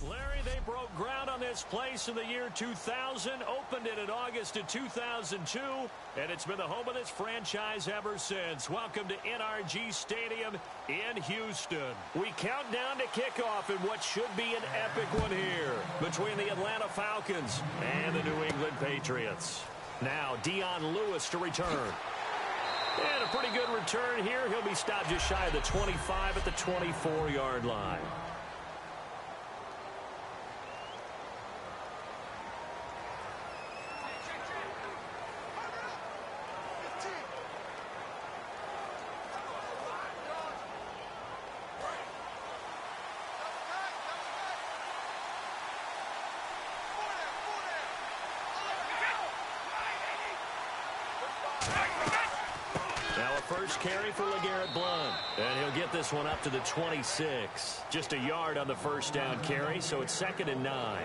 Larry, they broke ground on this place in the year 2000, opened it in August of 2002, and it's been the home of this franchise ever since. Welcome to NRG Stadium in Houston. We count down to kickoff in what should be an epic one here between the Atlanta Falcons and the New England Patriots. Now, Dion Lewis to return. And a pretty good return here. He'll be stopped just shy of the 25 at the 24-yard line. First carry for LeGarrette Blount. And he'll get this one up to the 26. Just a yard on the first down carry, so it's 2nd and 9.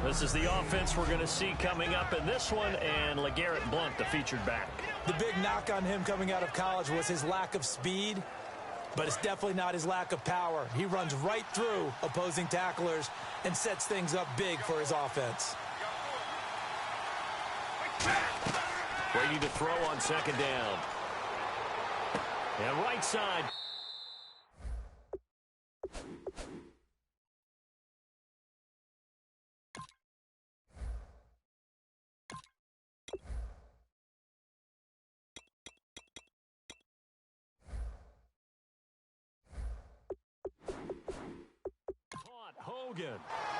This is the offense we're going to see coming up in this one, and LeGarrette Blount, the featured back. The big knock on him coming out of college was his lack of speed, but it's definitely not his lack of power. He runs right through opposing tacklers and sets things up big for his offense. Ready to throw on 2nd down. And right side. Hogan.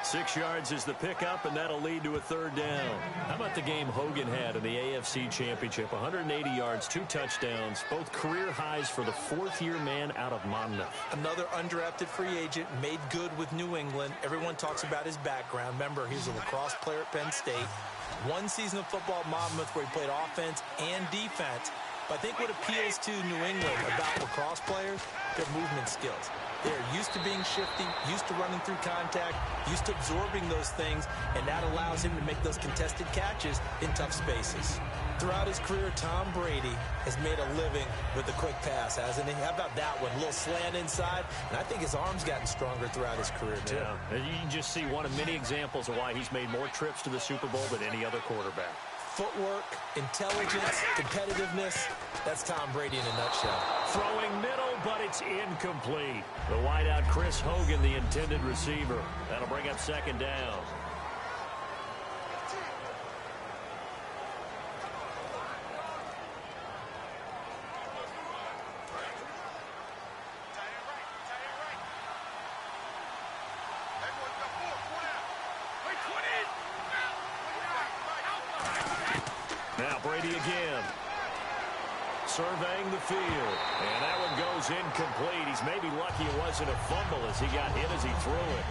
6 yards is the pickup, and that'll lead to a 3rd down. How about the game Hogan had in the AFC Championship? 180 yards, 2 touchdowns, both career highs for the 4th-year man out of Monmouth. Another undrafted free agent, made good with New England. Everyone talks about his background. Remember, he was a lacrosse player at Penn State. 1 season of football at Monmouth where he played offense and defense. But I think what appeals to New England about lacrosse players, their movement skills. They're used to being shifty, used to running through contact, used to absorbing those things, and that allows him to make those contested catches in tough spaces. Throughout his career, Tom Brady has made a living with the quick pass, hasn't he? How about that one? A little slant inside, and I think his arm's gotten stronger throughout his career, too. Yeah, and you can just see one of many examples of why he's made more trips to the Super Bowl than any other quarterback. Footwork, intelligence, competitiveness, that's Tom Brady in a nutshell. Throwing middle, but it's incomplete. The wideout, Chris Hogan, the intended receiver. That'll bring up 2nd down. Now Brady again. Surveying the field. And that one goes incomplete. He's maybe lucky it wasn't a fumble as he got hit as he threw it.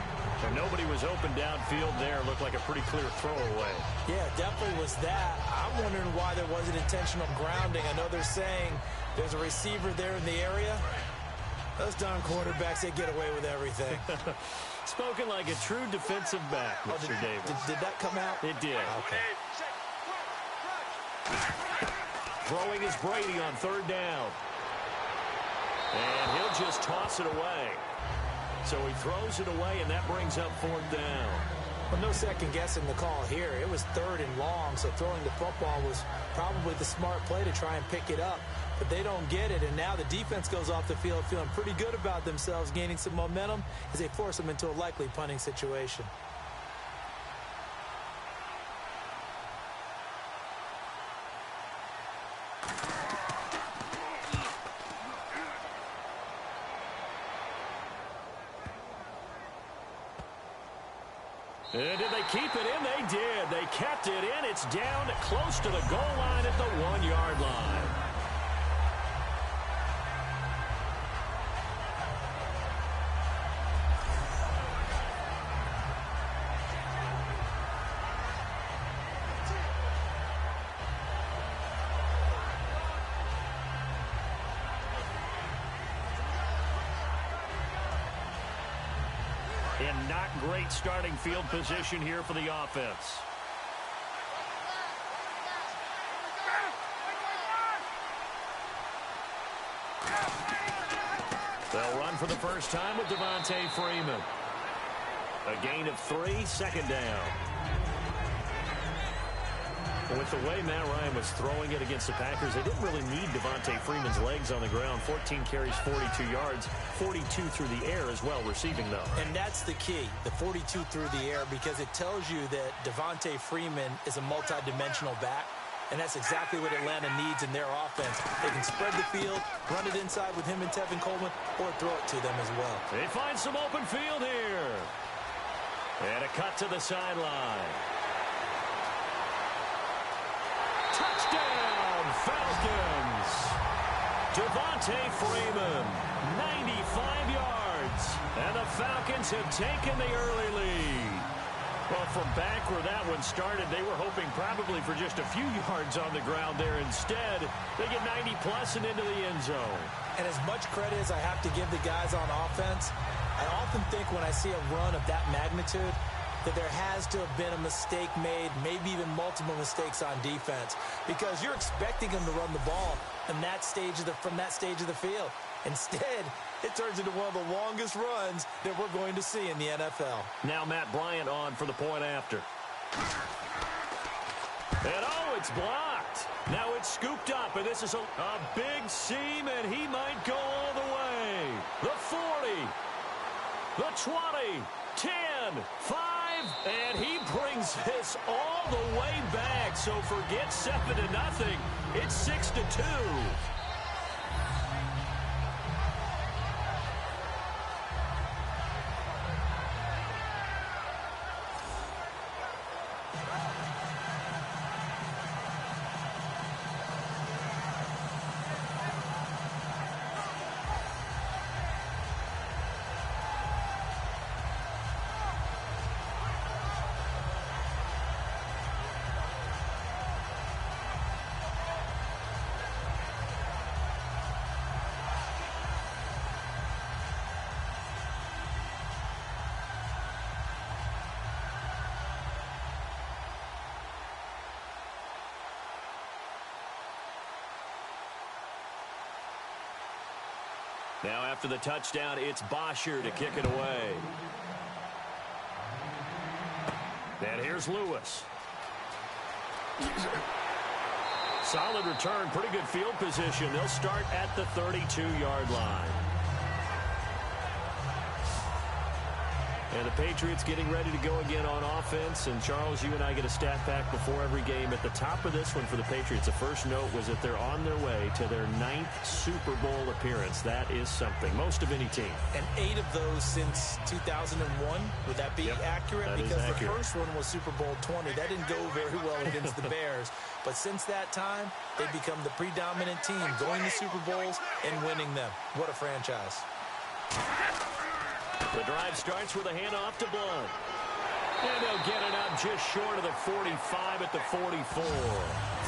And nobody was open downfield there. Looked like a pretty clear throwaway. Yeah, definitely was that. I'm wondering why there wasn't intentional grounding. I know they're saying there's a receiver there in the area. Those darn quarterbacks, they get away with everything. Spoken like a true defensive back, Mr. Davis. Did that come out? It did. Okay. Throwing is Brady on 3rd down. And he'll just toss it away. So he throws it away, and that brings up 4th down. Well, no second guessing the call here. It was 3rd and long, so throwing the football was probably the smart play to try and pick it up. But they don't get it, and now the defense goes off the field feeling pretty good about themselves, gaining some momentum as they force them into a likely punting situation. And did they keep it in? They did. They kept it in. It's down close to the goal line at the 1-yard line. And not great starting field position here for the offense. They'll run for the first time with Devontae Freeman. A gain of 3, second down. With the way Matt Ryan was throwing it against the Packers, they didn't really need Devontae Freeman's legs on the ground. 14 carries, 42 yards, 42 through the air as well, receiving though. And that's the key, the 42 through the air, because it tells you that Devontae Freeman is a multi-dimensional back, and that's exactly what Atlanta needs in their offense. They can spread the field, run it inside with him and Tevin Coleman, or throw it to them as well. They find some open field here. And a cut to the sideline. Touchdown, Falcons. Devontae Freeman, 95 yards. And the Falcons have taken the early lead. Well, from back where that one started, they were hoping probably for just a few yards on the ground there. Instead, they get 90-plus and into the end zone. And as much credit as I have to give the guys on offense, I often think when I see a run of that magnitude that there has to have been a mistake made, maybe even multiple mistakes on defense, because you're expecting them to run the ball from that stage of the field. Instead, it turns into one of the longest runs that we're going to see in the NFL. Now Matt Bryant on for the point after. And oh, it's blocked. Now it's scooped up, and this is a big seam, and he might go all the way. The 40, the 20, 10, 5, and he brings this all the way back. So forget 7-0. It's 6-2. Now after the touchdown, it's Bosher to kick it away. And here's Lewis. Solid return, pretty good field position. They'll start at the 32-yard line. And the Patriots getting ready to go again on offense. And, Charles, you and I get a stat pack before every game. At the top of this one for the Patriots, the first note was that they're on their way to their 9th Super Bowl appearance. That is something. Most of any team. And 8 of those since 2001. Would that be accurate? That because is accurate. The first one was Super Bowl 20. That didn't go very well against the Bears. But since that time, they've become the predominant team, going to Super Bowls and winning them. What a franchise. The drive starts with a handoff to Blunt. And they'll get it up just short of the 45 at the 44.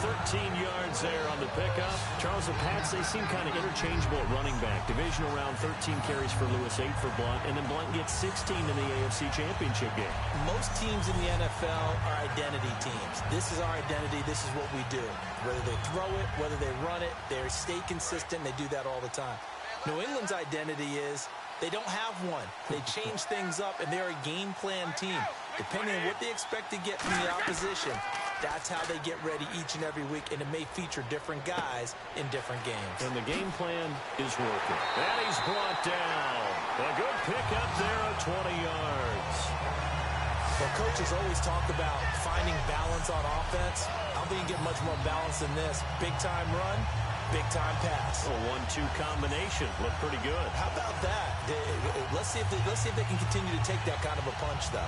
13 yards there on the pickup. Charles, the Pats, they seem kind of interchangeable at running back. Divisional round, 13 carries for Lewis, 8 for Blunt, and then Blunt gets 16 in the AFC Championship game. Most teams in the NFL are identity teams. This is our identity. This is what we do. Whether they throw it, whether they run it, they stay consistent. They do that all the time. New England's identity is they don't have one. They change things up, and they're a game plan team. Depending on what they expect to get from the opposition, that's how they get ready each and every week, and it may feature different guys in different games. And the game plan is working. And he's brought down. A good pickup there of 20 yards. Well, coaches always talk about finding balance on offense. I don't think you get much more balance than this. Big-time run, big-time pass. A 1-2 combination. Looked pretty good. How about that? Let's see if they can continue to take that kind of a punch, though.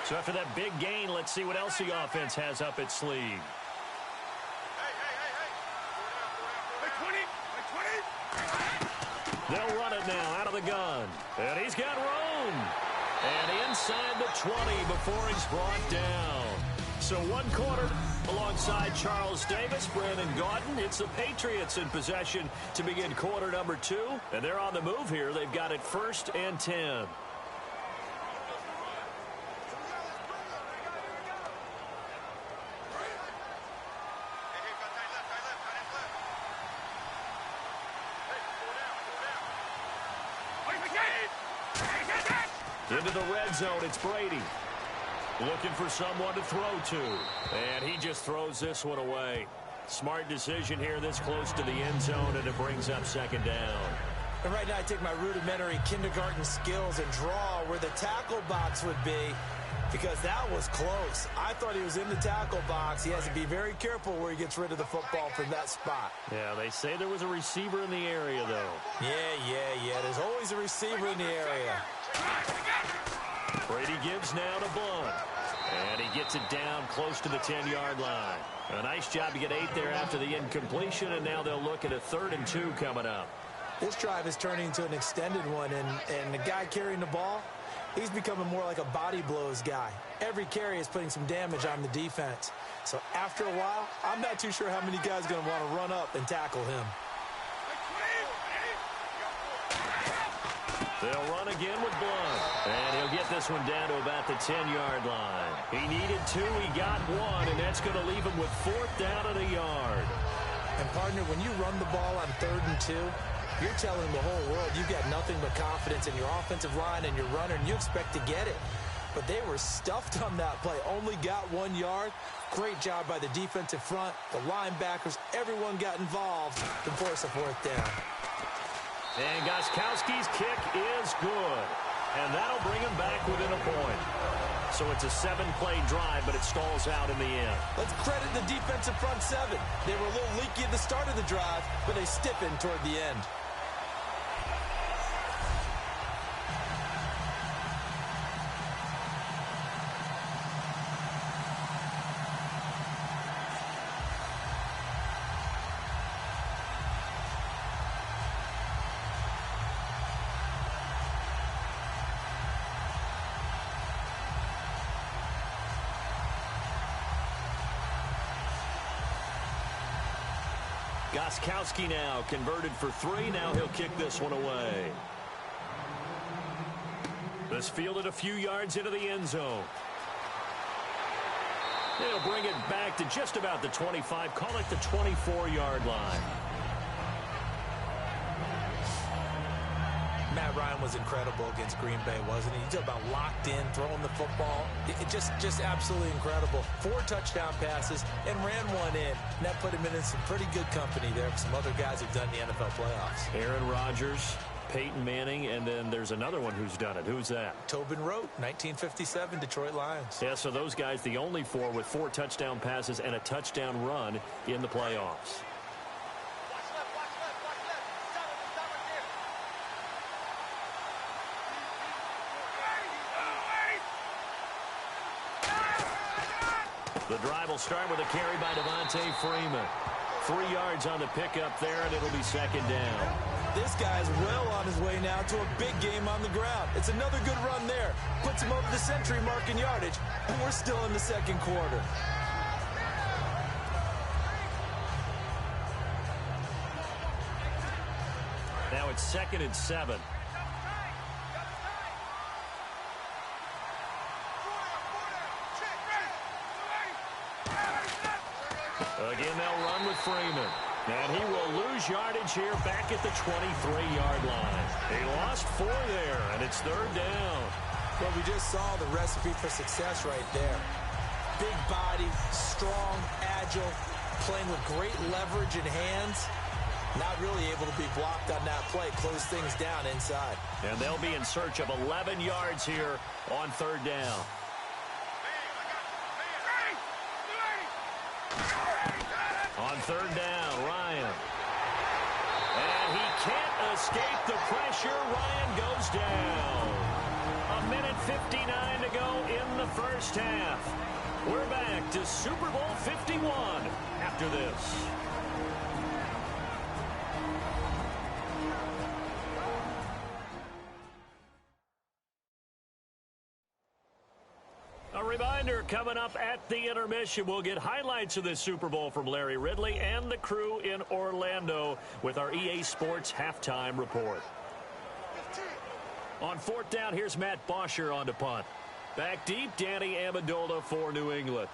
So after that big gain, let's see what else the offense has up its sleeve. They'll run it now out of the gun. And he's got room. And inside the 20 before he's brought down. So 1 quarter alongside Charles Davis, Brandon Gaudin. It's the Patriots in possession to begin quarter number 2. And they're on the move here. They've got it 1st and 10. Into the red zone, it's Brady. Looking for someone to throw to. And he just throws this one away. Smart decision here this close to the end zone, and it brings up second down. And right now I take my rudimentary kindergarten skills and draw where the tackle box would be, because that was close. I thought he was in the tackle box. He has to be very careful where he gets rid of the football from that spot. Yeah, they say there was a receiver in the area, though. Yeah. There's always a receiver in the area. Brady gives now to Blunt. And he gets it down close to the 10-yard line. A nice job to get 8 there after the incompletion, and now they'll look at a 3rd and 2 coming up. This drive is turning into an extended one, and the guy carrying the ball, he's becoming more like a body blows guy. Every carry is putting some damage on the defense. So after a while, I'm not too sure how many guys are going to want to run up and tackle him. They'll run again with Blunt. And he'll get this one down to about the 10-yard line. He needed 2, he got 1, and that's going to leave him with 4th down and a yard. And, partner, when you run the ball on 3rd and 2, you're telling the whole world you've got nothing but confidence in your offensive line and your runner, and you expect to get it. But they were stuffed on that play, only got 1 yard. Great job by the defensive front, the linebackers, everyone got involved to force a 4th down. And Gostkowski's kick is good. And that'll bring him back within a point. So it's a 7-play drive, but it stalls out in the end. Let's credit the defensive front 7. They were a little leaky at the start of the drive, but they stiffened toward the end. Gostkowski now converted for 3. Now he'll kick this one away. This fielded a few yards into the end zone. They'll bring it back to just about the 25. Call it the 24-yard line. Matt Ryan was incredible against Green Bay, wasn't he? You talk about locked in, throwing the football. Just absolutely incredible. 4 touchdown passes and ran one in. And that put him in some pretty good company there for some other guys who've done the NFL playoffs. Aaron Rodgers, Peyton Manning, and then there's another one who's done it. Who's that? Tobin Rote, 1957, Detroit Lions. Yeah, so those guys, the only 4 with 4 touchdown passes and a touchdown run in the playoffs. The drive will start with a carry by Devontae Freeman. 3 yards on the pickup there, and it'll be second down. This guy's well on his way now to a big game on the ground. It's another good run there. Puts him over the century mark in yardage, and we're still in the second quarter. Now it's 2nd and 7. Again, they'll run with Freeman. And he will lose yardage here back at the 23-yard line. He lost 4 there, and it's 3rd down. Well, we just saw the recipe for success right there. Big body, strong, agile, playing with great leverage in hands. Not really able to be blocked on that play. Close things down inside. And they'll be in search of 11 yards here on 3rd down. On 3rd down, Ryan. And he can't escape the pressure. Ryan goes down. 1:59 to go in the first half. We're back to Super Bowl 51 after this. A reminder, coming up at the intermission, we'll get highlights of this Super Bowl from Larry Ridley and the crew in Orlando with our EA Sports halftime report. On 4th down, here's Matt Bosher on to punt. Back deep, Danny Amendola for New England.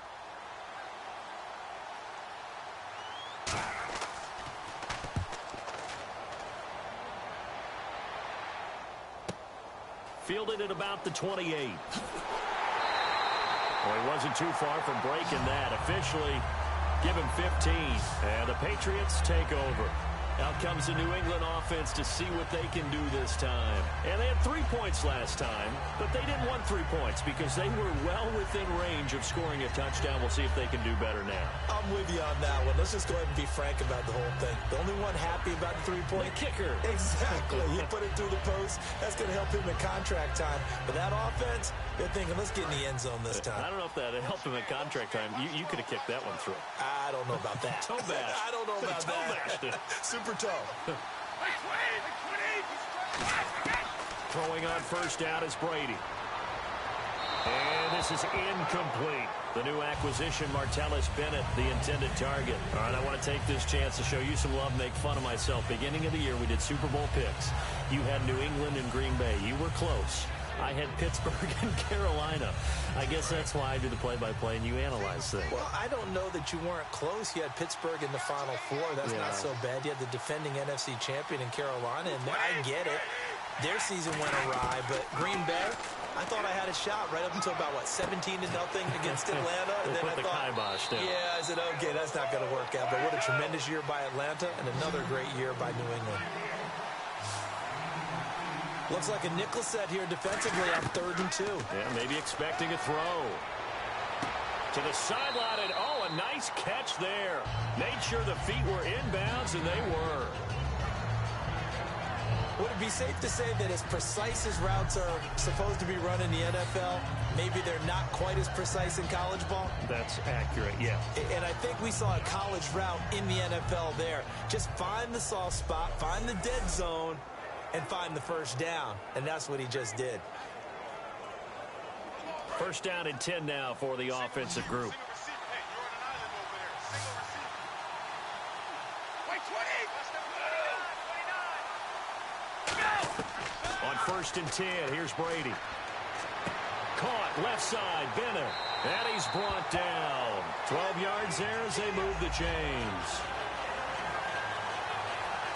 Fielded at about the 28. Well, he wasn't too far from breaking that. Officially, give him 15. And the Patriots take over. Out comes the New England offense to see what they can do this time. And they had 3 points last time, but they didn't want 3 points because they were well within range of scoring a touchdown. We'll see if they can do better now. I'm with you on that one. Let's just go ahead and be frank about the whole thing. The only one happy about the 3-point. The kicker. Exactly. He put it through the post. That's going to help him in contract time. But that offense, they're thinking, let's get in the end zone this time. I don't know if that helped him in contract time. You could have kicked that one through. I don't know about that. Toe bash. I don't know about that. Super toe. Throwing on first down is Brady. And this is incomplete. The new acquisition, Martellus Bennett, the intended target. All right, I want to take this chance to show you some love, make fun of myself. Beginning of the year, we did Super Bowl picks. You had New England and Green Bay. You were close. I had Pittsburgh and Carolina. I guess that's why I do the play-by-play and you analyze things. Well, I don't know that you weren't close. You had Pittsburgh in the Final Four. That's not so bad. You had the defending NFC champion in Carolina, and I get it. Their season went awry, but Green Bay, I thought I had a shot right up until about, 17-0 against Atlanta. And then put I the thought, kibosh down. I said, okay, that's not going to work out. But what a tremendous year by Atlanta and another great year by New England. Looks like a nickel set here defensively on 3rd and 2. Yeah, maybe expecting a throw. To the sideline, and a nice catch there. Made sure the feet were inbounds, and they were. Would it be safe to say that as precise as routes are supposed to be run in the NFL, maybe they're not quite as precise in college ball? That's accurate, yeah. And I think we saw a college route in the NFL there. Just find the soft spot, find the dead zone, and find the first down. And that's what he just did. First down and 10 now for the offensive group. On 1st and 10, here's Brady. Caught left side, Bennett. And he's brought down. 12 yards there as they move the chains.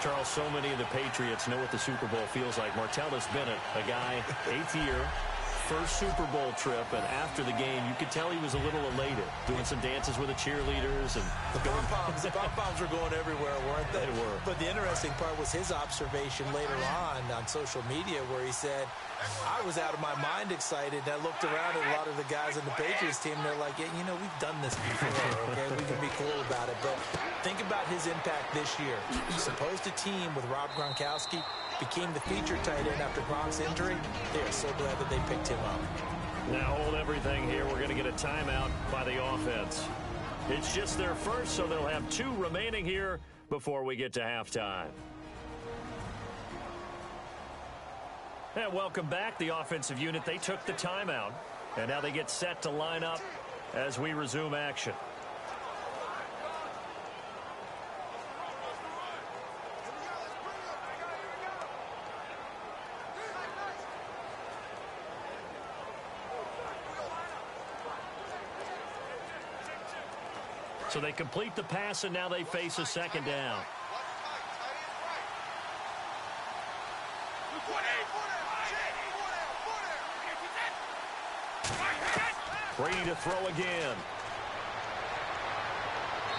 Charles, so many of the Patriots know what the Super Bowl feels like. Martellus Bennett, a guy, 8th year, first Super Bowl trip, and after the game, you could tell he was a little elated, doing some dances with the cheerleaders. And the pom-poms were going everywhere, weren't they? They were. But the interesting part was his observation later on social media where he said, I was out of my mind excited. I looked around at a lot of the guys on the Patriots team, and they're like, we've done this before, okay? We can be cool about it. But think about his impact this year. Supposed to team with Rob Gronkowski, became the feature tight end after Gronk's injury. They are so glad that they picked him up. Now hold everything here. We're going to get a timeout by the offense. It's just their first, so they'll have 2 remaining here before we get to halftime. And welcome back, the offensive unit. They took the timeout, and now they get set to line up as we resume action. So they complete the pass, and now they face a 2nd down. Brady to throw again.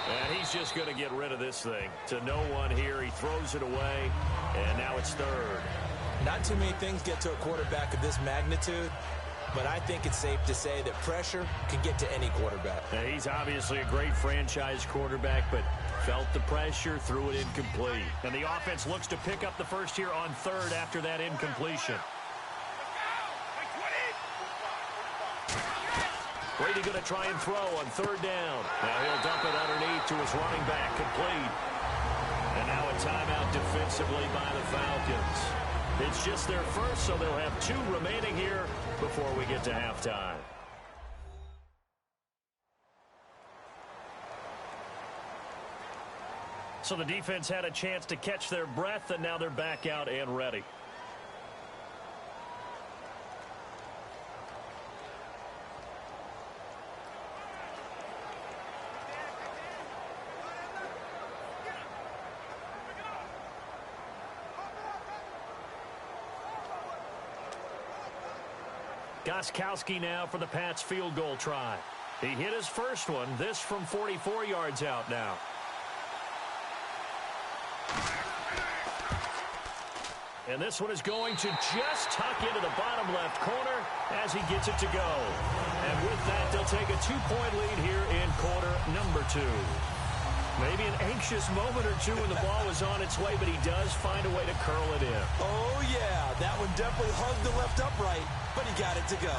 And he's just going to get rid of this thing. To no one here. He throws it away, and now it's 3rd. Not too many things get to a quarterback of this magnitude, but I think it's safe to say that pressure can get to any quarterback. Now, he's obviously a great franchise quarterback, but felt the pressure, threw it incomplete. And the offense looks to pick up the first here on 3rd after that incompletion. Brady going to try and throw on 3rd down. Now he'll dump it underneath to his running back, complete. And now a timeout defensively by the Falcons. It's just their first, so they'll have 2 remaining here before we get to halftime. So the defense had a chance to catch their breath, and now they're back out and ready. Gostkowski now for the Pats field goal try. He hit his first one, this from 44 yards out now. And this one is going to just tuck into the bottom left corner as he gets it to go. And with that, they'll take a 2-point lead here in quarter number 2. Maybe an anxious moment or two when the ball was on its way, but he does find a way to curl it in. Oh, yeah. That one definitely hugged the left upright, but he got it to go.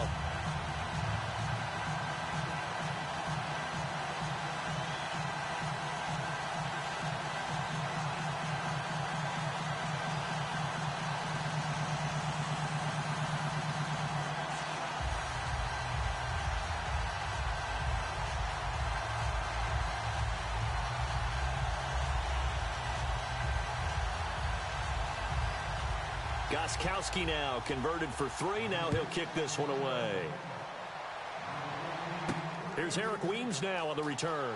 Gostkowski now converted for 3. Now he'll kick this one away. Here's Eric Weems now on the return.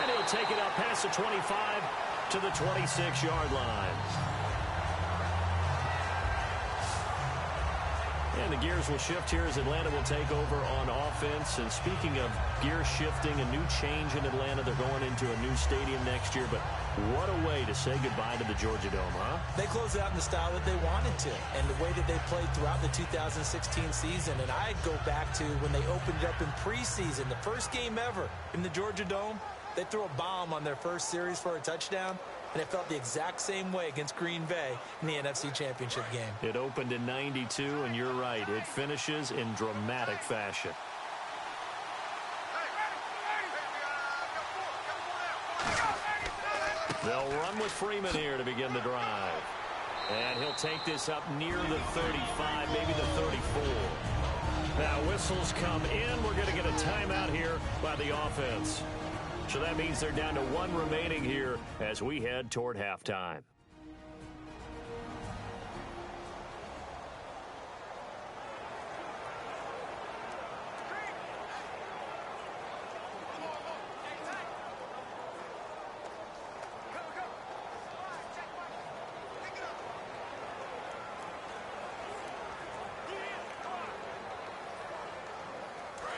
And he'll take it out past the 25 to the 26-yard line. And the gears will shift here as Atlanta will take over on offense. And speaking of gear shifting, a new change in Atlanta. They're going into a new stadium next year. But what a way to say goodbye to the Georgia Dome, huh? They closed out in the style that they wanted to, and the way that they played throughout the 2016 season. And I'd go back to when they opened it up in preseason, the first game ever in the Georgia Dome. They threw a bomb on their first series for a touchdown, and it felt the exact same way against Green Bay in the NFC Championship game. It opened in 92, and you're right. It finishes in dramatic fashion. They'll run with Freeman here to begin the drive. And he'll take this up near the 35, maybe the 34. Now whistles come in. We're going to get a timeout here by the offense. So that means they're down to 1 remaining here as we head toward halftime.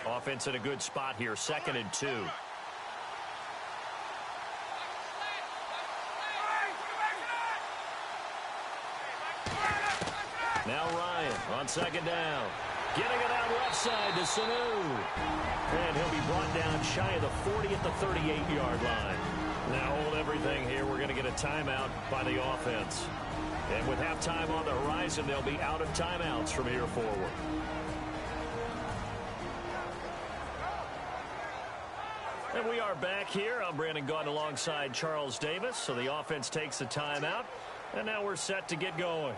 Offense in a good spot here, 2nd and 2. Now Ryan on 2nd down. Getting it out left side to Sanu. And he'll be brought down shy of the 40 at the 38-yard line. Now hold everything here. We're going to get a timeout by the offense. And with halftime on the horizon, they'll be out of timeouts from here forward. And we are back here. I'm Brandon Gaudin alongside Charles Davis. So the offense takes the timeout. And now we're set to get going.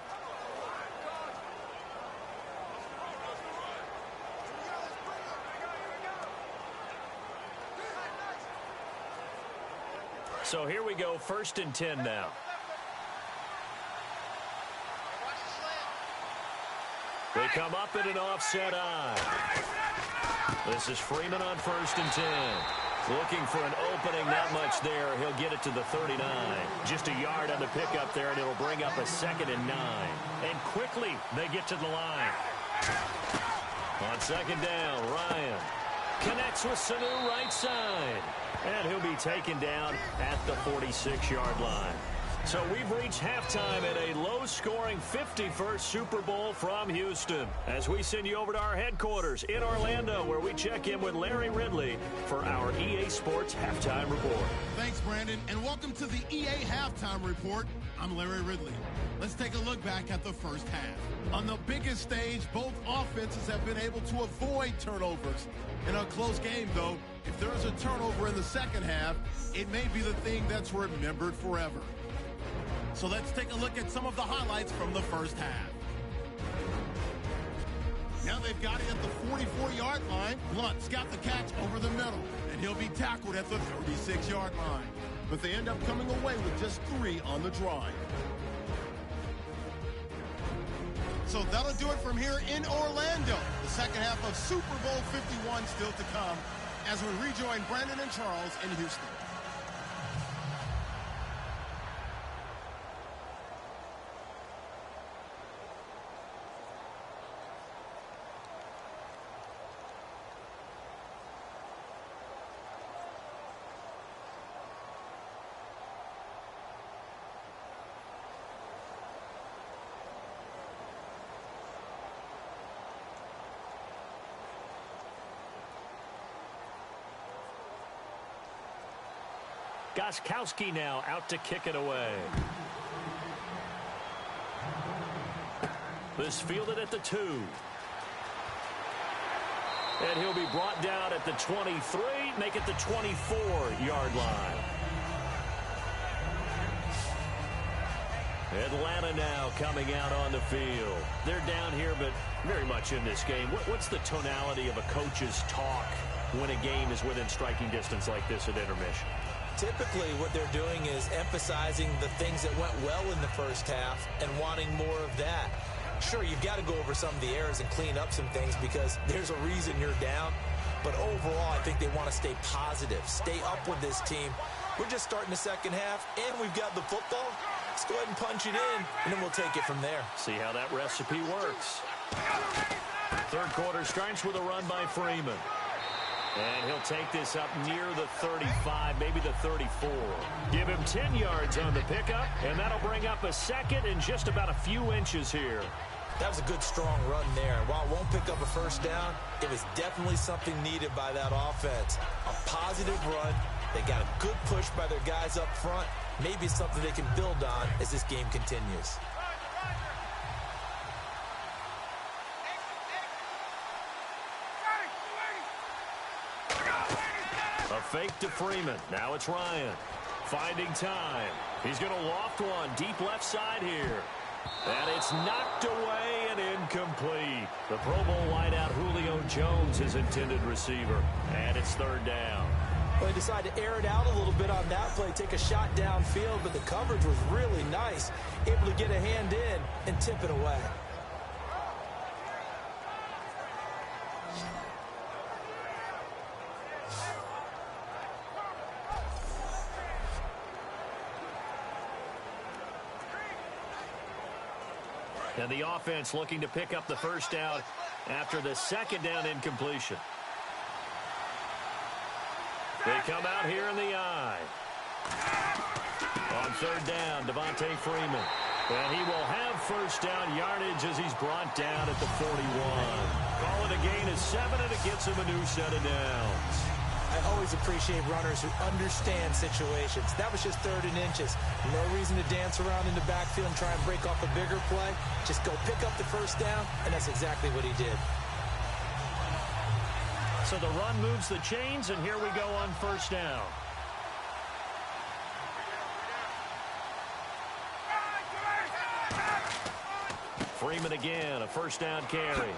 So here we go, 1st and 10 now. They come up in an offset eye. This is Freeman on 1st and 10. Looking for an opening, not much there. He'll get it to the 39. Just a yard on the pickup there, and it'll bring up a 2nd and 9. And quickly, they get to the line. On 2nd down, Ryan connects with Sanu right side. And he'll be taken down at the 46-yard line. So we've reached halftime in a low-scoring 51st Super Bowl from Houston. As we send you over to our headquarters in Orlando, where we check in with Larry Ridley for our EA Sports Halftime Report. Thanks, Brandon, and welcome to the EA Halftime Report. I'm Larry Ridley. Let's take a look back at the first half. On the biggest stage, both offenses have been able to avoid turnovers. In a close game, though, if there is a turnover in the second half, it may be the thing that's remembered forever. So let's take a look at some of the highlights from the first half. Now they've got it at the 44-yard line. Blunt's got the catch over the middle, and he'll be tackled at the 36-yard line. But they end up coming away with just 3 on the drive. So that'll do it from here in Orlando. The second half of Super Bowl 51 still to come as we rejoin Brandon and Charles in Houston. Gostkowski now out to kick it away. This fielded at the 2. And he'll be brought down at the 23, make it the 24-yard line. Atlanta now coming out on the field. They're down here, but very much in this game. What's the tonality of a coach's talk when a game is within striking distance like this at intermission? Typically, what they're doing is emphasizing the things that went well in the first half and wanting more of that. Sure, you've got to go over some of the errors and clean up some things because there's a reason you're down. But overall, I think they want to stay positive, stay up with this team. We're just starting the second half, and we've got the football. Let's go ahead and punch it in, and then we'll take it from there. See how that recipe works. Third quarter starts with a run by Freeman. And he'll take this up near the 35, maybe the 34. Give him 10 yards on the pickup, and that'll bring up a second and just about a few inches here. That was a good, strong run there. While it won't pick up a first down, it was definitely something needed by that offense. A positive run. They got a good push by their guys up front. Maybe it's something they can build on as this game continues. A fake to Freeman. Now it's Ryan. Finding time. He's going to loft one deep left side here. And it's knocked away and incomplete. The Pro Bowl wideout Julio Jones, his intended receiver. And it's third down. Well, they decided to air it out a little bit on that play, take a shot downfield, but the coverage was really nice. Able to get a hand in and tip it away. And the offense looking to pick up the first down after the second down incompletion. They come out here in the I. On third down, Devontae Freeman. And he will have first down yardage as he's brought down at the 41. Call it a gain of 7, and it gets him a new set of downs. I always appreciate runners who understand situations. That was just third and inches. No reason to dance around in the backfield and try and break off a bigger play. Just go pick up the first down, and that's exactly what he did. So the run moves the chains, and here we go on first down. Freeman again, a first down carry.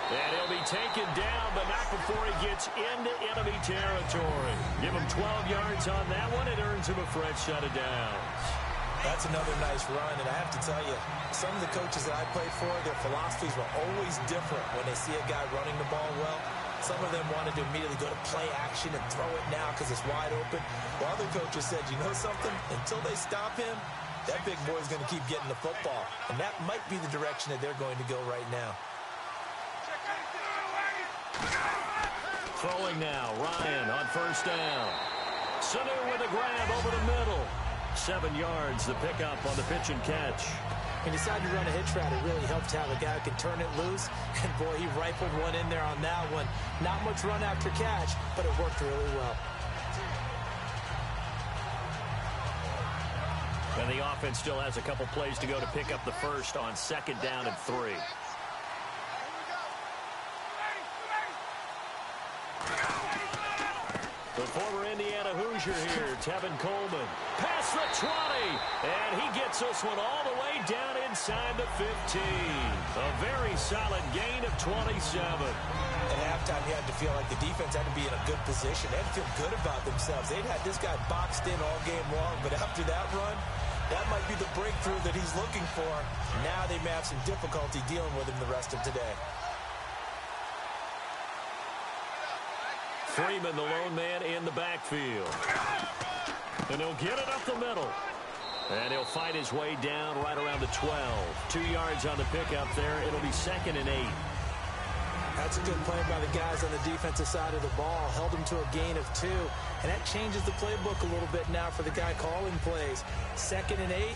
And he'll be taken down, but not before he gets into enemy territory. Give him 12 yards on that one. It earns him a fresh set of downs. That's another nice run, and I have to tell you, some of the coaches that I played for, their philosophies were always different when they see a guy running the ball well. Some of them wanted to immediately go to play action and throw it now because it's wide open. While other coaches said, you know something? Until they stop him, that big boy's going to keep getting the football. And that might be the direction that they're going to go right now. Throwing now, Ryan on first down. Sanu with a grab over the middle. 7 yards, the pickup on the pitch and catch. He decided to run a hitch route. It really helped to have a guy who can turn it loose. And, boy, he rifled one in there on that one. Not much run after catch, but it worked really well. And the offense still has a couple plays to go to pick up the first on second down and 3. The former Indiana Hoosier here, Tevin Coleman. Past the 20, and he gets this one all the way down inside the 15. A very solid gain of 27. At halftime, you had to feel like the defense had to be in a good position. They had to feel good about themselves. They'd had this guy boxed in all game long, but after that run, that might be the breakthrough that he's looking for. Now they may have some difficulty dealing with him the rest of today. Freeman, the lone man in the backfield. And he'll get it up the middle. And he'll fight his way down right around the 12. 2 yards on the pickup there. It'll be 2nd and 8. That's a good play by the guys on the defensive side of the ball. Held him to a gain of 2. And that changes the playbook a little bit now for the guy calling plays. 2nd and 8.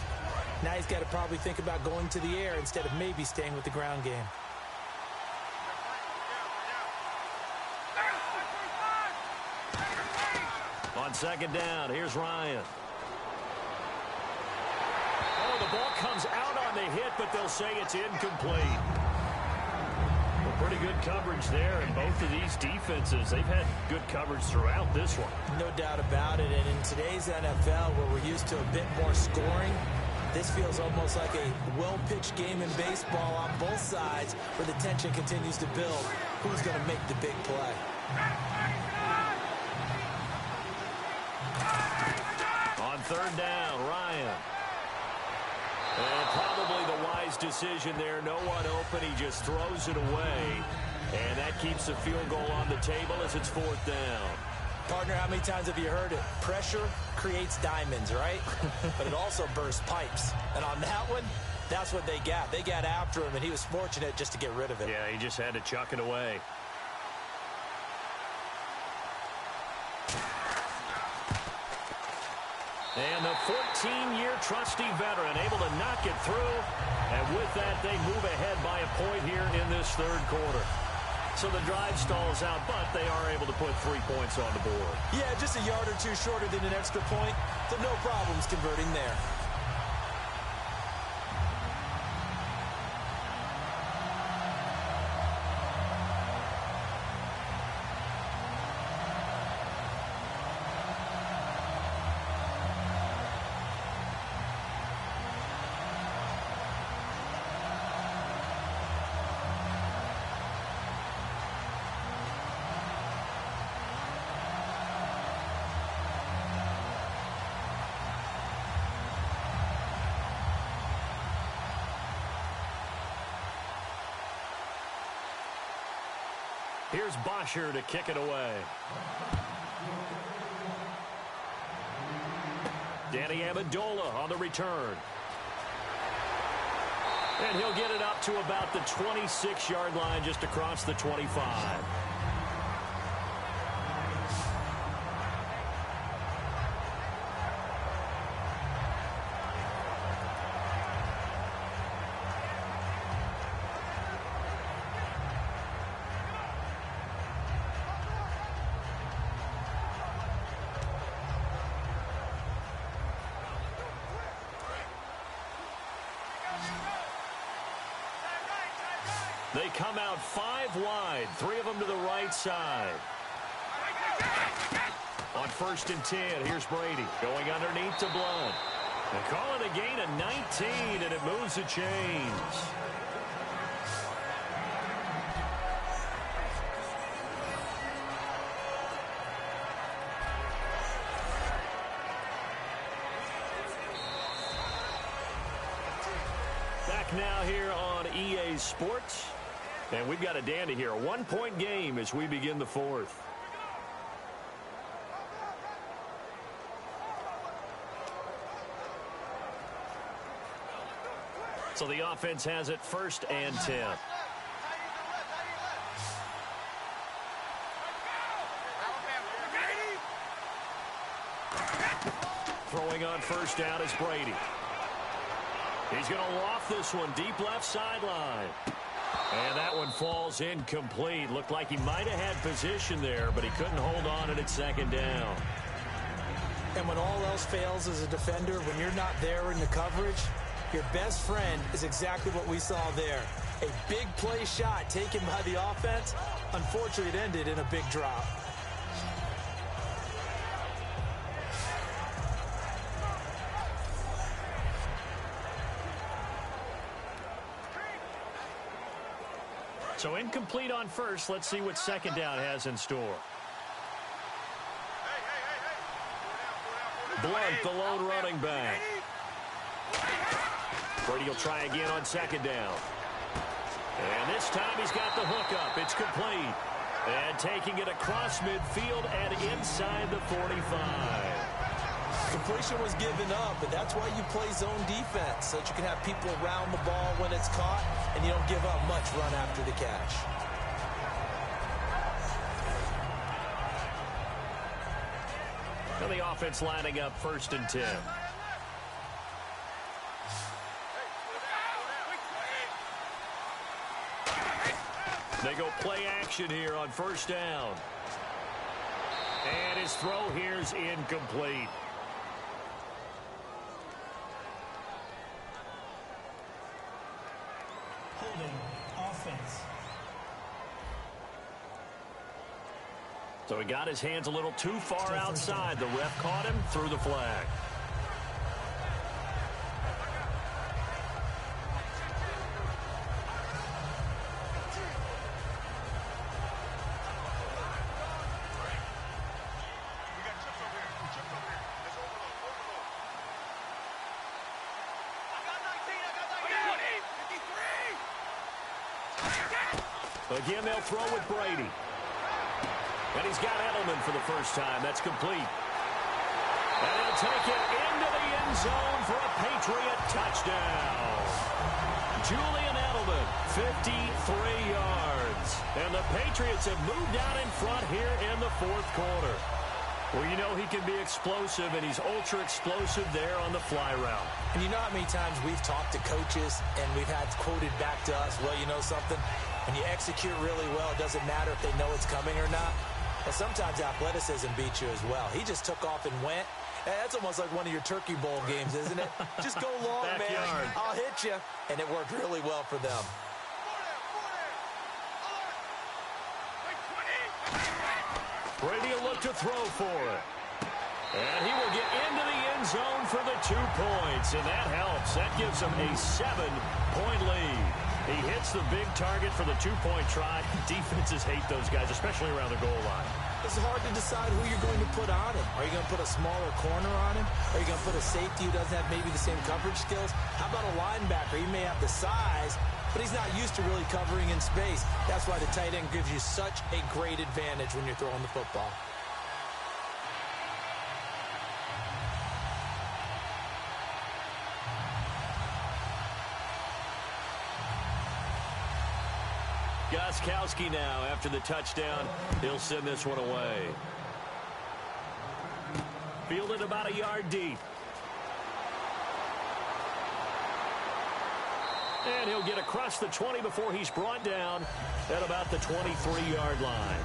Now he's got to probably think about going to the air instead of maybe staying with the ground game. On On second down, here's Ryan. Oh, the ball comes out on the hit, but they'll say it's incomplete. Well, pretty good coverage there, and both of these defenses, they've had good coverage throughout this one. No doubt about it, and in today's NFL, where we're used to a bit more scoring, this feels almost like a well-pitched game in baseball on both sides where the tension continues to build. Who's going to make the big play? On third down, Ryan. And probably the wise decision there. No one open. He just throws it away. And that keeps the field goal on the table as it's fourth down. Partner, how many times have you heard it? Pressure creates diamonds, right? But it also bursts pipes. And on that one, that's what they got. They got after him, and he was fortunate just to get rid of it. Yeah, he just had to chuck it away. And the 14-year trusty veteran able to knock it through. And with that, they move ahead by a point here in this third quarter. So the drive stalls out, but they are able to put 3 points on the board. Yeah, just a yard or two shorter than an extra point, so no problems converting there. Here's Bosher to kick it away. Danny Amendola on the return. And he'll get it up to about the 26-yard line, just across the 25. They come out 5 wide, 3 of them to the right side. On 1st and 10, here's Brady going underneath to Blunt. They call it a gain of 19, and it moves the chains. Back now here on EA Sports. And we've got a dandy here. A 1-point game as we begin the fourth. So the offense has it 1st and 10. Throwing on 1st down is Brady. He's going to loft this one deep left sideline. And that one falls incomplete. Looked like he might have had position there, but he couldn't hold on at 2nd down. And when all else fails as a defender, when you're not there in the coverage, your best friend is exactly what we saw there. A big play shot taken by the offense. Unfortunately, it ended in a big drop. So incomplete on 1st. Let's see what 2nd down has in store. Blunt, the lone running back. Brady will try again on 2nd down. And this time he's got the hook up. It's complete. And taking it across midfield and inside the 45. Completion was given up, but that's why you play zone defense, so that you can have people around the ball when it's caught, and you don't give up much run after the catch. Now the offense lining up 1st and 10. They go play action here on 1st down. And his throw here's incomplete. Holding offense. So he got his hands a little too far outside. The ref caught him, threw the flag. Again, they'll throw with Brady. And he's got Edelman for the first time. That's complete. And he'll take it into the end zone for a Patriot touchdown. Julian Edelman, 53 yards. And the Patriots have moved out in front here in the fourth quarter. Well, you know he can be explosive, and he's ultra-explosive there on the fly route. And you know how many times we've talked to coaches and we've had quoted back to us, well, you know something? When you execute really well, it doesn't matter if they know it's coming or not. Well, sometimes athleticism beats you as well. He just took off and went. That's almost like one of your Turkey Bowl games, isn't it? Just go long, man. I'll hit you. And it worked really well for them. Brady will look to throw for it. And he will get into the end zone for the 2 points. And that helps. That gives him a 7-point lead. He hits the big target for the 2-point try. Defenses hate those guys, especially around the goal line. It's hard to decide who you're going to put on him. Are you going to put a smaller corner on him? Are you going to put a safety who doesn't have maybe the same coverage skills? How about a linebacker? He may have the size, but he's not used to really covering in space. That's why the tight end gives you such a great advantage when you're throwing the football. Gostkowski now after the touchdown. He'll send this one away. Fielded about a yard deep. And he'll get across the 20 before he's brought down at about the 23-yard line.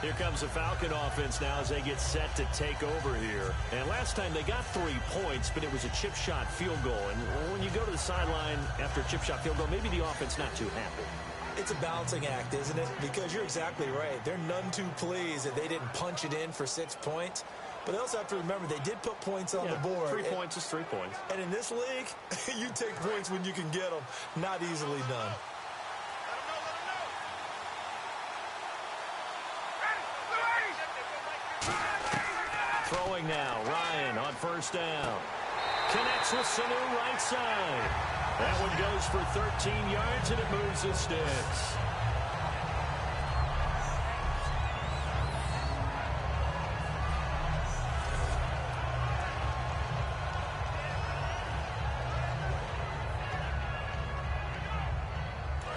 Here comes the Falcon offense now as they get set to take over here. And last time they got 3 points, but it was a chip shot field goal. And when you go to the sideline after a chip shot field goal, maybe the offense not too happy. It's a balancing act, isn't it? Because you're exactly right. They're none too pleased that they didn't punch it in for 6 points. But they also have to remember they did put points on the board. 3 points is 3 points. And in this league, you take points when you can get them. Not easily done. Throwing now, Ryan on first down. Connects with Sanu right side. That one goes for 13 yards, and it moves the sticks.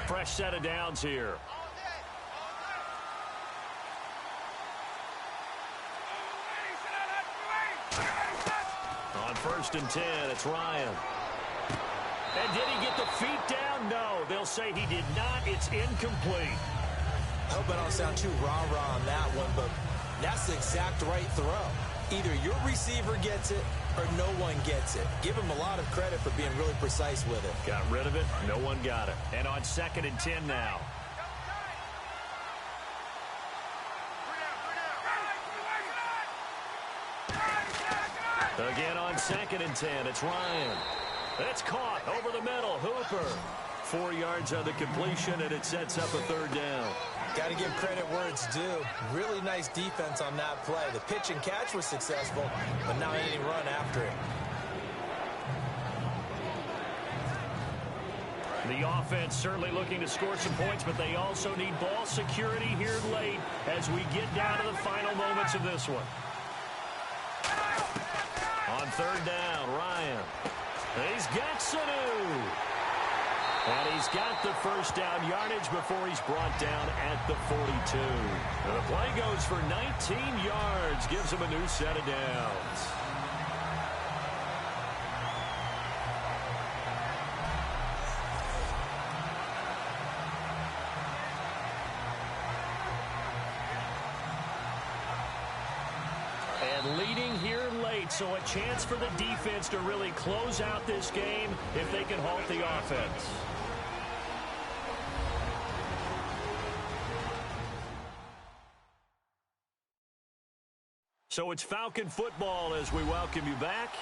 Fresh set of downs here. On first and 10, it's Ryan. And did he get the feet down? No, they'll say he did not. It's incomplete. I hope I don't sound too rah-rah on that one, but that's the exact right throw. Either your receiver gets it or no one gets it. Give him a lot of credit for being really precise with it. Got rid of it. No one got it. And on second and 10 now. Again on second and 10, it's Ryan. It's caught over the middle. Hooper. 4 yards on the completion, and it sets up a third down. Got to give credit where it's due. Really nice defense on that play. The pitch and catch was successful, but now he didn't run after it. The offense certainly looking to score some points, but they also need ball security here late as we get down to the final moments of this one. On third down, Ryan. He's got Sanu. And he's got the first down yardage before he's brought down at the 42. And the play goes for 19 yards, gives him a new set of downs. right, so a chance for the defense to really close out this game if they can halt the offense. So it's Falcon football as we welcome you back.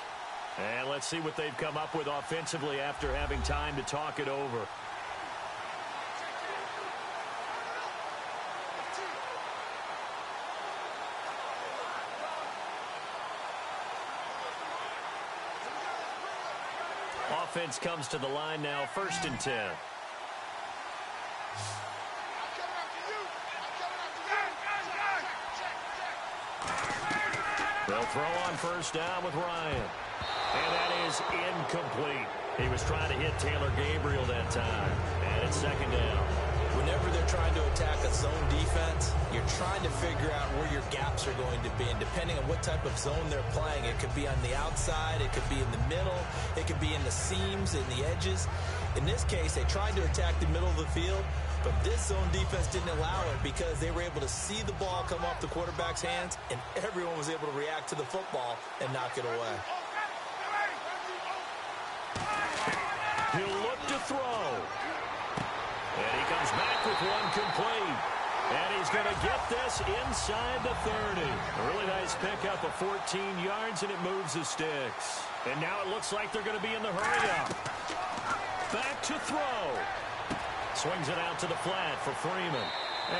And let's see what they've come up with offensively after having time to talk it over. Offense comes to the line now, 1st and 10. They'll throw on 1st down with Ryan. And that is incomplete. He was trying to hit Taylor Gabriel that time. And it's 2nd down. Whenever they're trying to attack a zone defense, you're trying to figure out where your gaps are going to be. And depending on what type of zone they're playing, it could be on the outside, it could be in the middle, it could be in the seams, in the edges. In this case, they tried to attack the middle of the field, but this zone defense didn't allow it because they were able to see the ball come off the quarterback's hands, and everyone was able to react to the football and knock it away. He'll look to throw. And he comes back with one complete. And he's going to get this inside the 30. A really nice pickup of 14 yards, and it moves the sticks. And now it looks like they're going to be in the hurry-up. Back to throw. Swings it out to the flat for Freeman.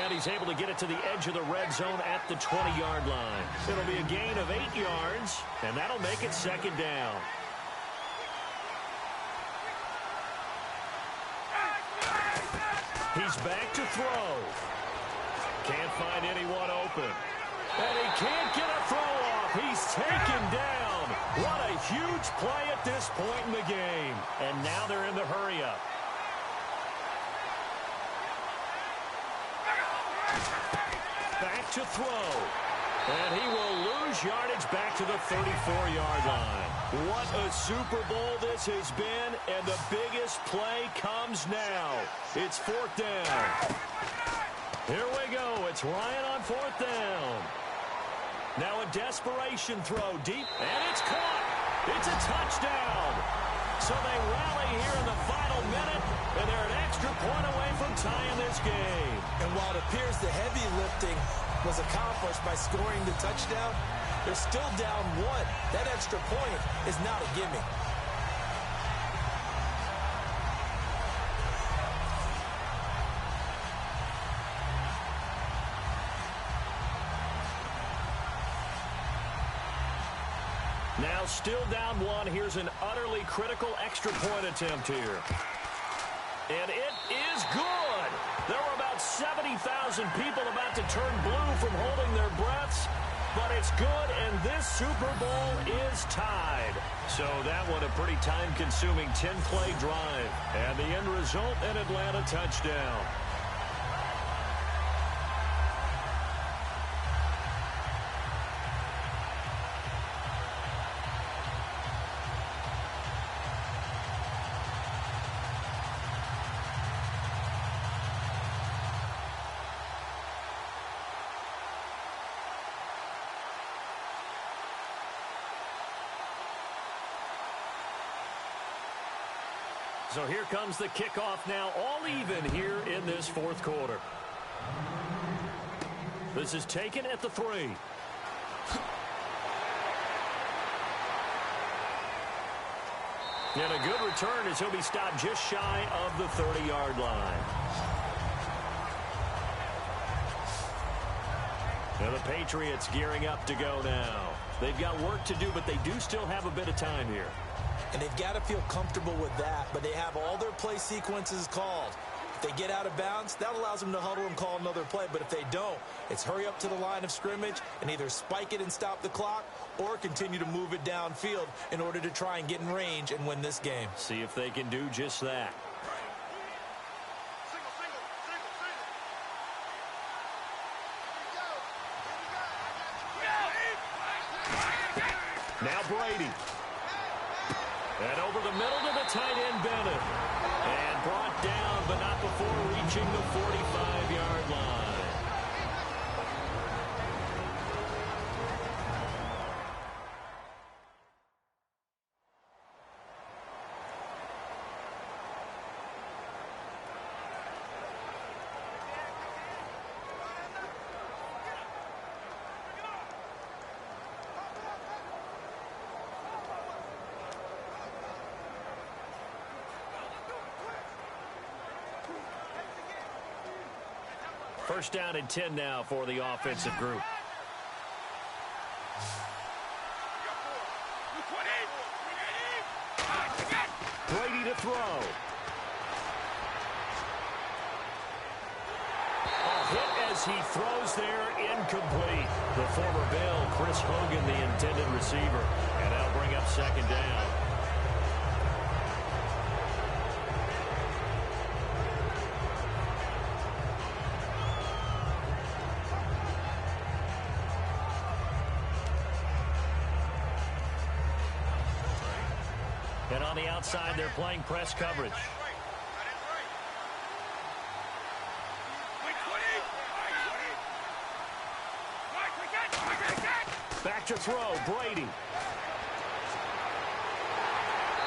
And he's able to get it to the edge of the red zone at the 20-yard line. It'll be a gain of 8 yards, and that'll make it 2nd down. He's back to throw. Can't find anyone open. And he can't get a throw off. He's taken down. What a huge play at this point in the game. And now they're in the hurry-up. Back to throw. And he will lose yardage back to the 34-yard line. What a Super Bowl this has been, and the biggest play comes now. It's 4th down. Here we go. It's Ryan on 4th down. Now a desperation throw deep, and it's caught. It's a touchdown. So they rally here in the final minute, and they're an extra point away from tying this game. And while it appears the heavy lifting was accomplished by scoring the touchdown, they're still down 1. That extra point is not a gimme. Now still down 1. Here's an utterly critical extra point attempt here. And it is good. There were about 70,000 people about to turn blue from holding their breaths. But it's good, and this Super Bowl is tied. So that one a pretty time-consuming 10-play drive. And the end result, an Atlanta touchdown. So here comes the kickoff now, all even here in this 4th quarter. This is taken at the 3. And a good return as he'll be stopped just shy of the 30-yard line. And the Patriots gearing up to go now. They've got work to do, but they do still have a bit of time here. And they've got to feel comfortable with that, but they have all their play sequences called. If they get out of bounds, that allows them to huddle and call another play. But if they don't, it's hurry up to the line of scrimmage and either spike it and stop the clock or continue to move it downfield in order to try and get in range and win this game. See if they can do just that. Now Brady. And over the middle to the tight end, Bennett. And brought down, but not before reaching the 45-yard line. First down and 10 now for the offensive group. Brady to throw. A hit as he throws there, incomplete. The former Bill, Chris Hogan, the intended receiver. And that'll bring up second down. And on the outside, they're playing press coverage. Back to throw, Brady.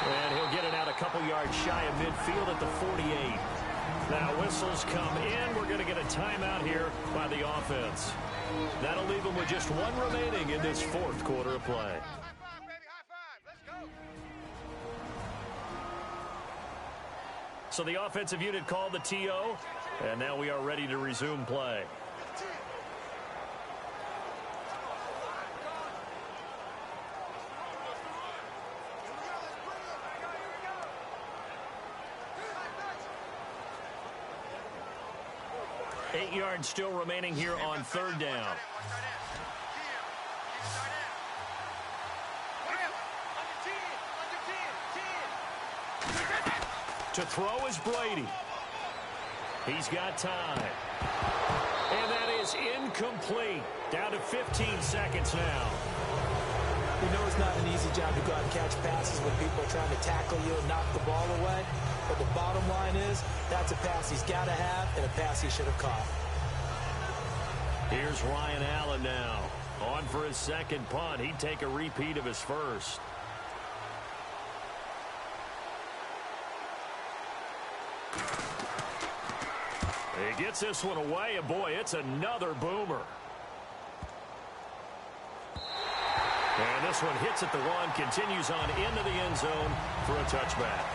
And he'll get it out a couple yards shy of midfield at the 48. Now whistles come in. We're going to get a timeout here by the offense. That'll leave them with just one remaining in this fourth quarter of play. So the offensive unit called the TO, and now we are ready to resume play. Eight yards still remaining here on third down. To throw is Brady. He's got time. And that is incomplete. Down to 15 seconds now. You know it's not an easy job to go out and catch passes when people are trying to tackle you and knock the ball away. But the bottom line is, that's a pass he's got to have and a pass he should have caught. Here's Ryan Allen now. On for his second punt. He'd take a repeat of his first. He gets this one away, and boy, it's another boomer. And this one hits at the one, continues on into the end zone for a touchback.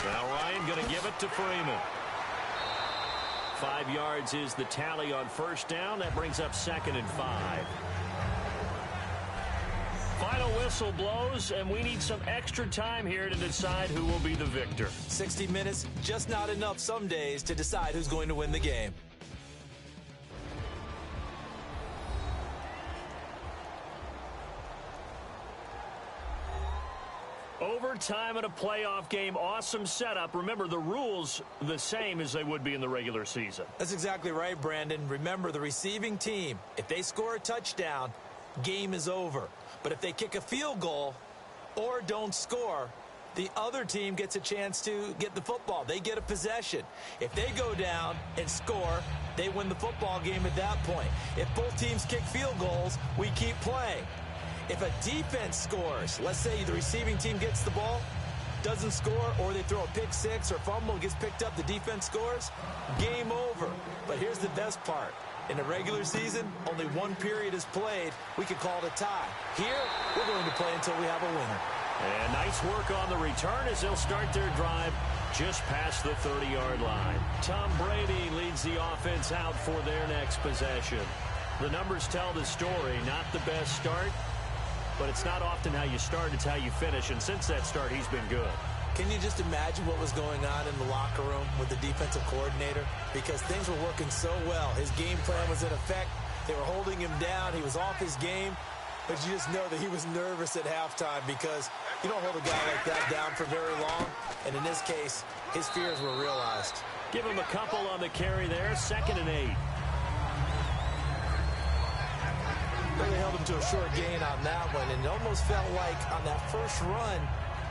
Now Ryan going to give it to Freeman. 5 yards is the tally on first down. That brings up 2nd and 5. Final whistle blows, and we need some extra time here to decide who will be the victor. 60 minutes, just not enough some days to decide who's going to win the game. Overtime in a playoff game, awesome setup. Remember, the rules the same as they would be in the regular season. That's exactly right, Brandon. Remember, the receiving team, if they score a touchdown, game is over. But if they kick a field goal or don't score, the other team gets a chance to get the football. They get a possession. If they go down and score, they win the football game at that point. If both teams kick field goals, we keep playing. If a defense scores, let's say the receiving team gets the ball, doesn't score, or they throw a pick six or fumble, gets picked up, the defense scores, game over. But here's the best part. In the regular season, only one period is played. We could call it a tie. Here, we're going to play until we have a winner. And nice work on the return as they'll start their drive just past the 30-yard line. Tom Brady leads the offense out for their next possession. The numbers tell the story. Not the best start, but it's not often how you start, it's how you finish. And since that start, he's been good. Can you just imagine what was going on in the locker room with the defensive coordinator? Because things were working so well. His game plan was in effect. They were holding him down. He was off his game. But you just know that he was nervous at halftime because you don't hold a guy like that down for very long. And in this case, his fears were realized. Give him a couple on the carry there. 2nd and 8. Really held him to a short gain on that one. And it almost felt like on that first run,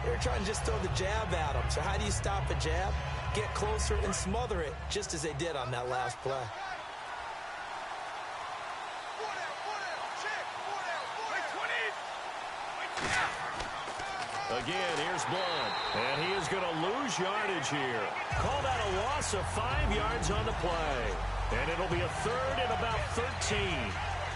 they were trying to just throw the jab at him. So how do you stop a jab? Get closer and smother it, just as they did on that last play. Again, here's Blunt. And he is going to lose yardage here. Call that a loss of 5 yards on the play. And it'll be a third and about 13.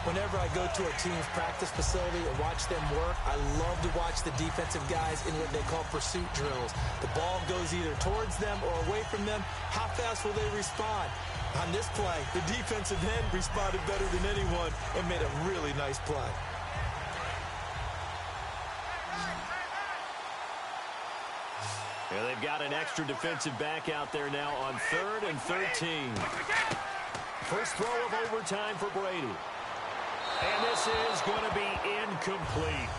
Whenever I go to a team's practice facility and watch them work, I love to watch the defensive guys in what they call pursuit drills. The ball goes either towards them or away from them. How fast will they respond? On this play, the defensive end responded better than anyone and made a really nice play. And they've got an extra defensive back out there now on 3rd and 13. First throw of overtime for Brady. And this is going to be incomplete.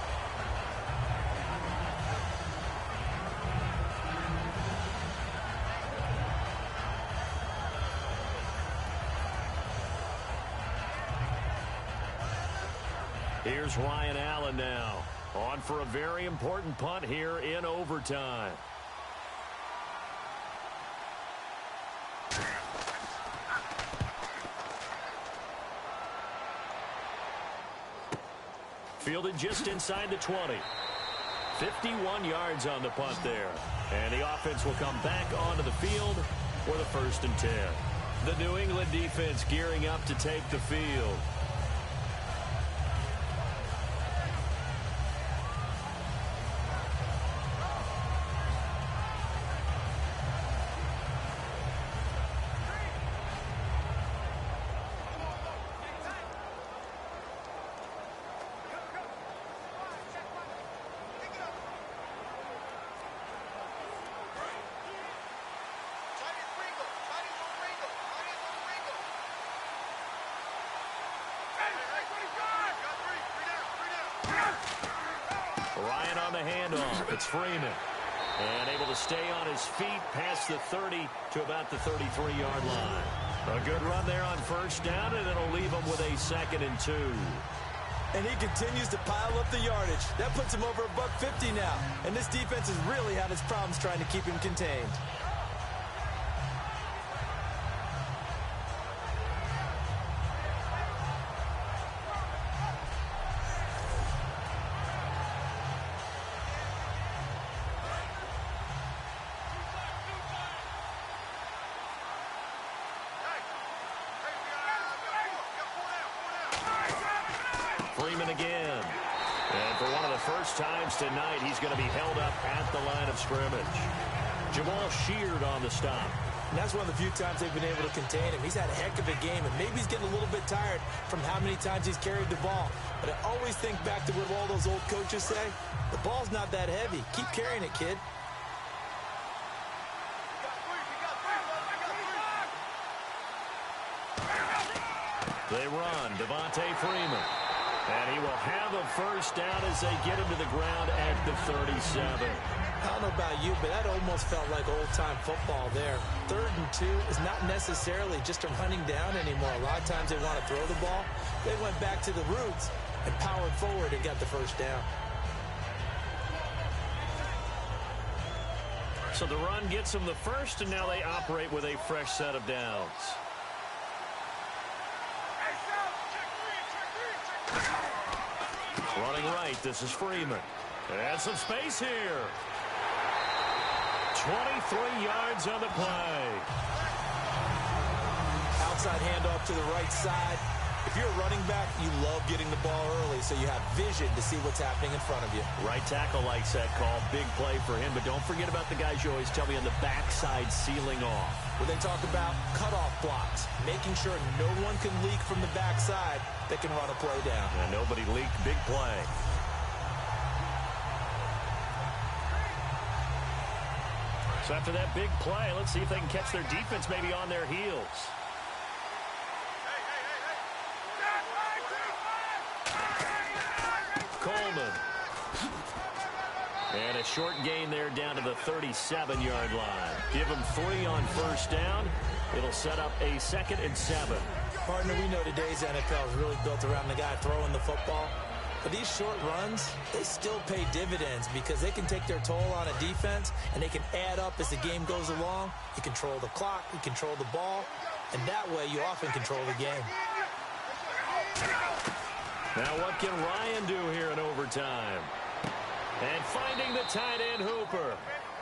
Here's Ryan Allen now, on for a very important punt here in overtime. Fielded just inside the 20. 51 yards on the punt there. And the offense will come back onto the field for the 1st and 10. The New England defense gearing up to take the field. Ryan on the handoff. It's Freeman. And able to stay on his feet past the 30 to about the 33-yard line. A good run there on 1st down, and it'll leave him with a 2nd and 2. And he continues to pile up the yardage. That puts him over $150 now. And this defense has really had its problems trying to keep him contained. Freeman again. And for one of the first times tonight, he's going to be held up at the line of scrimmage. Jamal Sheard on the stop. And that's one of the few times they've been able to contain him. He's had a heck of a game, and maybe he's getting a little bit tired from how many times he's carried the ball. But I always think back to what all those old coaches say. The ball's not that heavy. Keep carrying it, kid. They run. Devontae Freeman. And he will have a 1st down as they get him to the ground at the 37. I don't know about you, but that almost felt like old-time football there. 3rd and 2 is not necessarily just a running down anymore. A lot of times they want to throw the ball. They went back to the roots and powered forward and got the 1st down. So the run gets them the 1st, and now they operate with a fresh set of downs. Running right, this is Freeman. And some space here. 23 yards on the play. Outside handoff to the right side. If you're a running back, you love getting the ball early so you have vision to see what's happening in front of you. Right tackle likes that call. Big play for him, but don't forget about the guys you always tell me on the backside sealing off. Where they talk about cutoff blocks, making sure no one can leak from the backside that can run a play down. And nobody leaked. Big play. So after that big play, let's see if they can catch their defense maybe on their heels. Coleman. And a short gain there down to the 37-yard line. Give them 3 on 1st down. It'll set up a 2nd and 7. Partner, we know today's NFL is really built around the guy throwing the football. But these short runs, they still pay dividends because they can take their toll on a defense, and they can add up as the game goes along. You control the clock, you control the ball, and that way you often control the game. Now what can Ryan do here in overtime? And finding the tight end Hooper.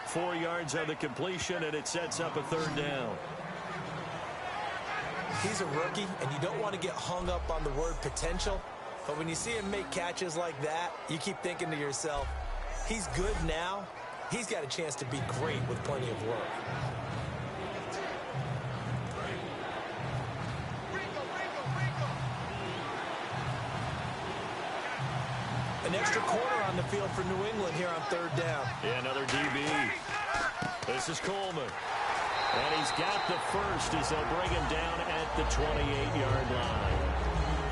4 yards on the completion, and it sets up a third down. He's a rookie, and you don't want to get hung up on the word potential. But when you see him make catches like that, you keep thinking to yourself, he's good now. He's got a chance to be great with plenty of work. An extra corner on the field for New England here on third down. Yeah, another DB. This is Coleman. And he's got the first as they'll bring him down at the 28-yard line.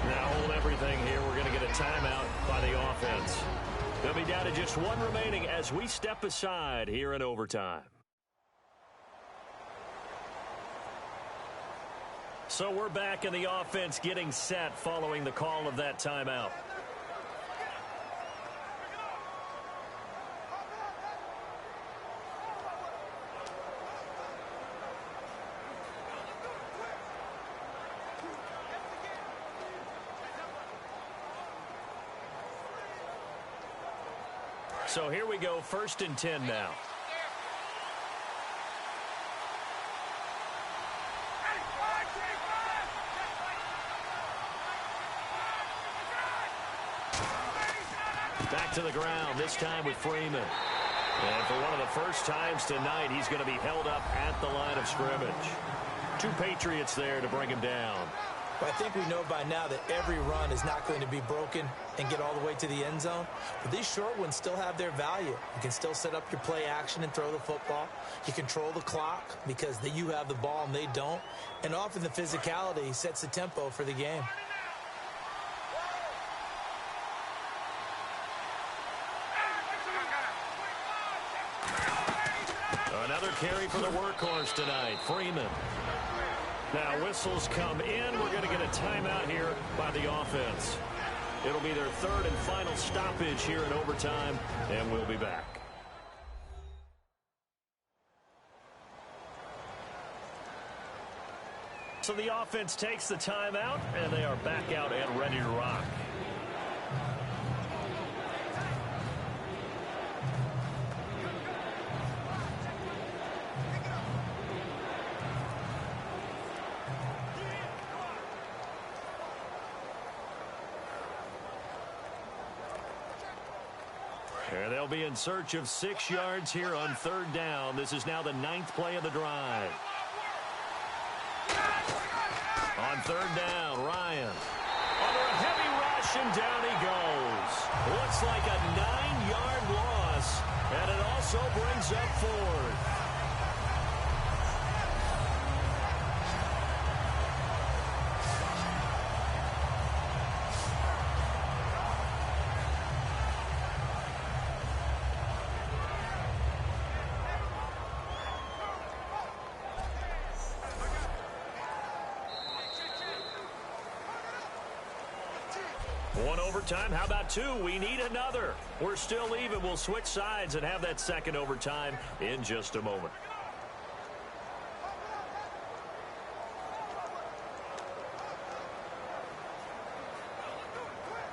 Now hold everything here. We're going to get a timeout by the offense. They'll be down to just one remaining as we step aside here in overtime. So we're back in the offense getting set following the call of that timeout. So here we go, 1st and 10 now. Back to the ground, this time with Freeman. And for one of the first times tonight, he's going to be held up at the line of scrimmage. 2 Patriots there to bring him down. But I think we know by now that every run is not going to be broken and get all the way to the end zone. But these short ones still have their value. You can still set up your play action and throw the football. You control the clock because you have the ball and they don't. And often the physicality sets the tempo for the game. Another carry for the workhorse tonight, Freeman. Now whistles come in. We're going to get a timeout here by the offense. It'll be their 3rd and final stoppage here in overtime, and we'll be back. So the offense takes the timeout, and they are back out and ready to rock. And they'll be in search of 6 yards here on 3rd down. This is now the 9th play of the drive. On 3rd down, Ryan. Under a heavy rush, and down he goes. Looks like a 9-yard loss, and it also brings up 4th. One overtime. How about 2? We need another. We're still even. We'll switch sides and have that second overtime in just a moment.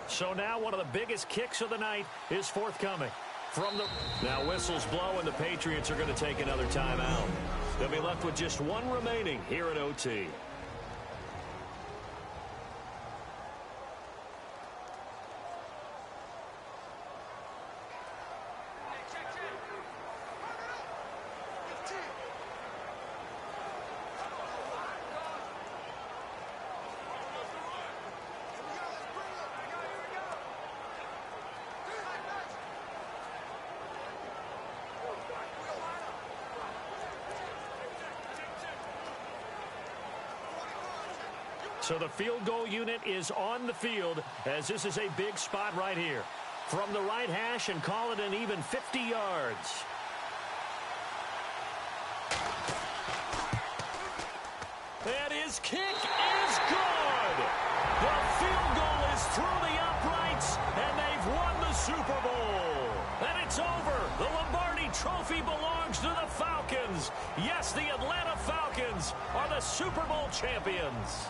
So now one of the biggest kicks of the night is forthcoming. Now whistles blow, and the Patriots are going to take another timeout. They'll be left with just 1 remaining here at OT. So the field goal unit is on the field, as this is a big spot right here. From the right hash, and call it an even 50 yards. And his kick is good. The field goal is through the uprights, and they've won the Super Bowl. And it's over. The Lombardi Trophy belongs to the Falcons. Yes, the Atlanta Falcons are the Super Bowl champions.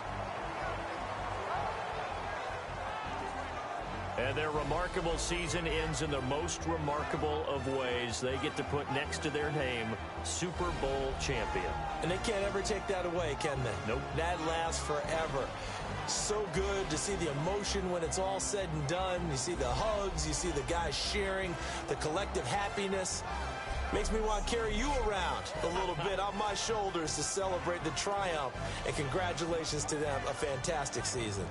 And their remarkable season ends in the most remarkable of ways. They get to put next to their name, Super Bowl champion. And they can't ever take that away, can they? Nope. That lasts forever. So good to see the emotion when it's all said and done. You see the hugs, you see the guys sharing, the collective happiness. Makes me want to carry you around a little bit on my shoulders to celebrate the triumph. And congratulations to them, a fantastic season.